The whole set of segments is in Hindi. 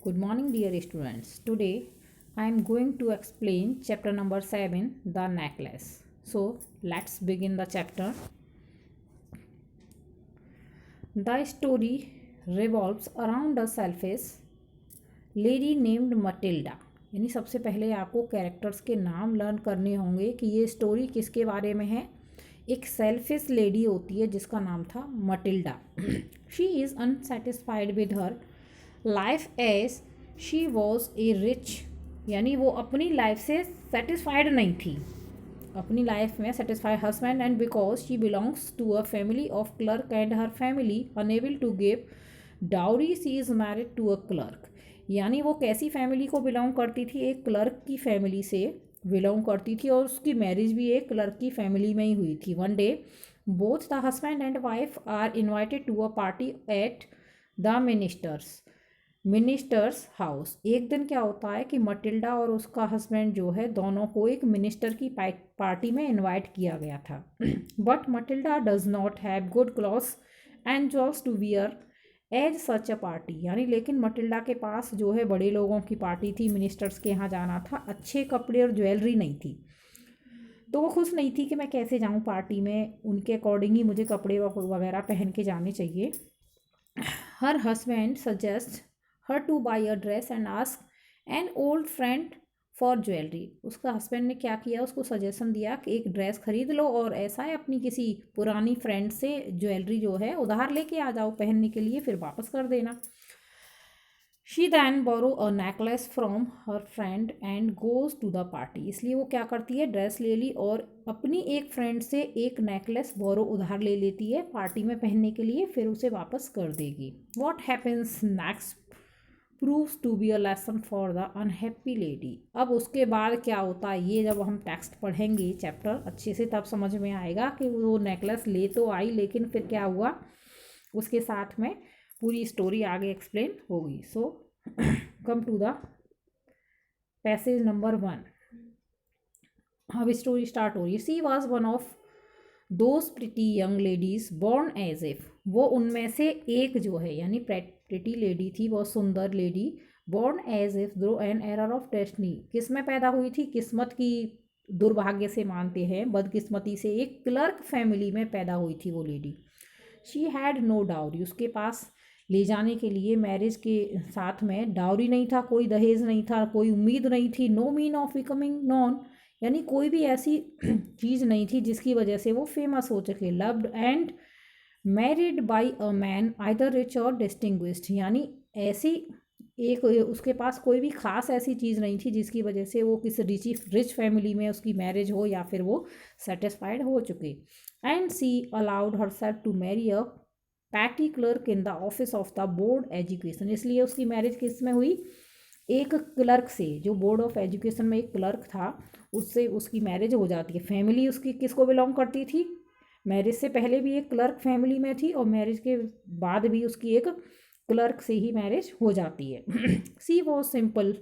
Good morning, dear students. Today I am going to explain chapter number 7, The Necklace. So, let's begin the chapter. The story revolves around a selfish lady named Matilda. यानी सबसे पहले आपको कैरेक्टर्स के नाम लर्न करने होंगे कि ये स्टोरी किसके बारे में है। एक सेल्फिश लेडी होती है जिसका नाम था Matilda. She is unsatisfied with her life as she was a rich, यानी वो अपनी लाइफ से सेटिस्फाइड नहीं थी, अपनी लाइफ में satisfied husband, and because she belongs to a family of clerk and her family unable to give dowry she is married to a clerk. यानी वो कैसी फैमिली को बिलोंग करती थी, एक क्लर्क की फैमिली से बिलोंग करती थी और उसकी मैरिज भी एक क्लर्क की फैमिली में ही हुई थी. One day both the husband and wife are invited to a party at the minister's house. एक दिन क्या होता है कि मटिल्डा और उसका हस्बैंड जो है दोनों को एक मिनिस्टर की पार्टी में इनवाइट किया गया था. But Matilda does not have good clothes and jewels to wear as such a party. यानी लेकिन मटिल्डा के पास जो है बड़े लोगों की पार्टी थी, मिनिस्टर्स के यहाँ जाना था, अच्छे कपड़े और ज्वेलरी नहीं थी, तो वो खुश नहीं थी कि मैं कैसे जाऊँ पार्टी में, उनके अकॉर्डिंग ही मुझे कपड़े वगैरह पहन के जाने चाहिए. Her husband suggest her two by a dress and ask an old friend for jewellery. उसका हस्बैंड ने क्या किया, उसको सजेशन दिया कि एक ड्रेस खरीद लो और ऐसा है अपनी किसी पुरानी फ्रेंड से ज्वेलरी जो है उधार लेके आ जाओ पहनने के लिए, फिर वापस कर देना. She then borrow a necklace from her friend and goes to the party. इसलिए वो क्या करती है, ड्रेस ले ली और अपनी एक फ्रेंड से एक नेकलेस बोरो उधार ले लेती है पार्टी में पहनने के लिए, फिर उसे वापस कर देगी. What happens next proves to be a lesson for the unhappy lady. अब उसके बाद क्या होता है, ये जब हम टेक्स्ट पढ़ेंगे चैप्टर अच्छे से तब समझ में आएगा कि वो नेकलेस ले तो आई लेकिन फिर क्या हुआ, उसके साथ में पूरी स्टोरी आगे एक्सप्लेन होगी. So come to the passage number 1. अब स्टोरी स्टार्ट हो रही है. She was one of those pretty young ladies born as if. वो उनमें से एक जो है, यानी प्रिटी लेडी थी, वो सुंदर lady, born as if through an error of destiny. किस में पैदा हुई थी, किस्मत की दुर्भाग्य से मानते हैं, बदकिस्मती से एक क्लर्क फैमिली में पैदा हुई थी वो lady. She had no dowry. उसके पास ले जाने के लिए मैरिज के साथ में डाउरी नहीं था, कोई दहेज नहीं था, कोई उम्मीद नहीं थी. No mean of becoming known, यानी कोई भी ऐसी चीज़ नहीं थी जिसकी वजह से वो फेमस हो सके. Loved and married by a man either rich और डिस्टिंग्विश्ड. यानी ऐसी एक उसके पास कोई भी खास ऐसी चीज़ नहीं थी जिसकी वजह से वो किसी रिच फैमिली में उसकी मैरिज हो या फिर वो सेटिस्फाइड हो चुके. And she allowed herself to marry a petty clerk in the office of the board education. इसलिए उसकी मैरिज किस में हुई, एक क्लर्क से, जो बोर्ड ऑफ एजुकेशन में एक क्लर्क था, उससे उसकी मैरिज हो जाती है. फैमिली उसकी किसको बिलोंग करती थी, मैरिज से पहले भी एक क्लर्क फैमिली में थी और मैरिज के बाद भी उसकी एक क्लर्क से ही मैरिज हो जाती है. She was simple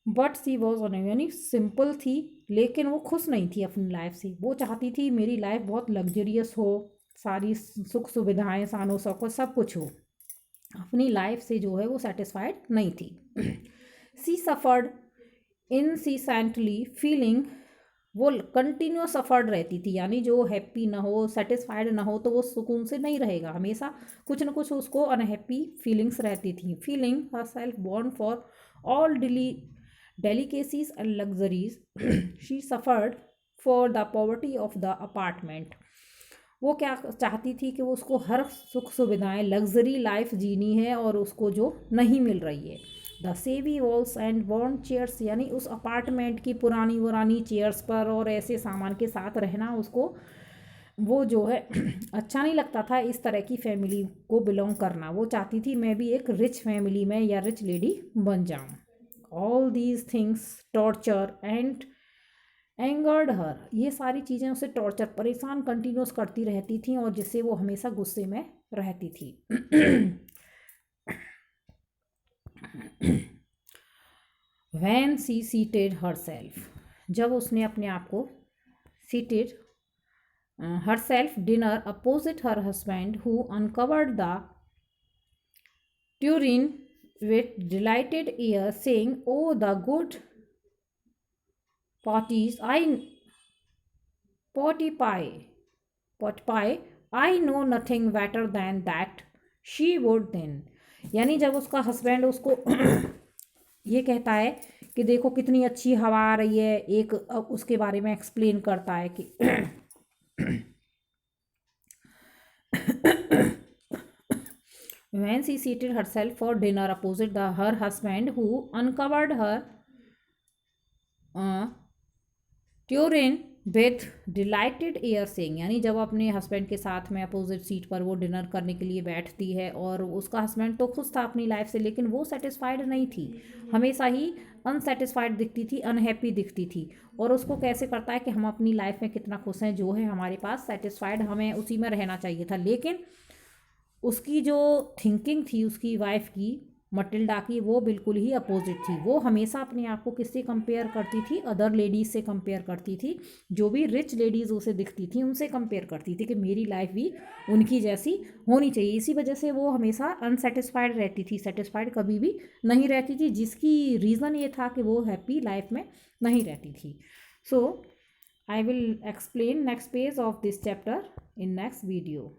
but she was on, यानी सिंपल थी लेकिन वो खुश नहीं थी अपनी लाइफ से. वो चाहती थी मेरी लाइफ बहुत लग्जरियस हो, सारी सुख सुविधाएं, शानो शौकत सब कुछ हो, अपनी लाइफ से जो है वो सेटिस्फाइड नहीं थी. सी सफ़र्ड इनसीसेंटली फीलिंग. वो कंटिन्यू सफ़र्ड रहती थी, यानी जो हैप्पी ना हो, सेटिस्फाइड ना हो तो वो सुकून से नहीं रहेगा, हमेशा कुछ ना कुछ उसको अनहैप्पी फीलिंग्स रहती थी. Feeling her self born for all delicacies and luxuries. She suffered for the poverty of the apartment. वो क्या चाहती थी कि वो उसको हर सुख सुविधाएं, लग्जरी लाइफ जीनी है और उसको जो नहीं मिल रही है. द सेवी वॉल्स एंड वॉर्न चेयर्स, यानी उस अपार्टमेंट की पुरानी पुरानी चेयर्स पर और ऐसे सामान के साथ रहना उसको वो जो है अच्छा नहीं लगता था. इस तरह की फैमिली को बिलोंग करना वो चाहती थी, मैं भी एक रिच फैमिली में या रिच लेडी बन जाऊँ. All these things torture and angered her. ये सारी चीज़ें उसे टॉर्चर, परेशान कंटिन्यूस करती रहती थी और जिससे वो हमेशा गुस्से में रहती थी. वैन सी सीटेड हर सेल्फ. जब उसने अपने आप को seated her self dinner opposite her husband who uncovered the Turin with delighted ear, saying, "Oh, the good potties, potty pie, pot pie, I know nothing better than that." She would then, यानी जब उसका हस्बैंड उसको ये कहता है कि देखो कितनी अच्छी हवा आ रही है, एक उसके बारे में एक्सप्लेन करता है कि when she seated herself for dinner opposite her husband, who uncovered her Turin with dilated air saying, यानी जब अपने हस्बैंड के साथ में अपोजिट सीट पर वो डिनर करने के लिए बैठती है और उसका हस्बैंड तो खुश था अपनी लाइफ से, लेकिन वो सेटिस्फाइड नहीं थी, हमेशा ही अनसेटिस्फाइड दिखती थी, अनहैप्पी दिखती थी। और उसको कैसे करता है कि हम अपनी लाइफ में कितना खुश हैं, जो है हमारे पास सेटिस्फाइड, हमें उसी में रहना चाहिए था। लेकिन उसकी जो थिंकिंग थी उसकी वाइफ की, मटिल्डा की, वो बिल्कुल ही अपोजिट थी। वो हमेशा अपने आप को किससे कंपेयर करती थी? अदर लेडीज़ से कंपेयर करती थी, जो भी रिच लेडीज़ उसे दिखती थी उनसे कंपेयर करती थी कि मेरी लाइफ भी उनकी जैसी होनी चाहिए। इसी वजह से वो हमेशा अनसेटिस्फाइड रहती थी, सेटिस्फाइड कभी भी नहीं रहती थी, जिसकी रीज़न ये था कि वो हैप्पी लाइफ में नहीं रहती थी। So I will explain next page of this chapter in next video.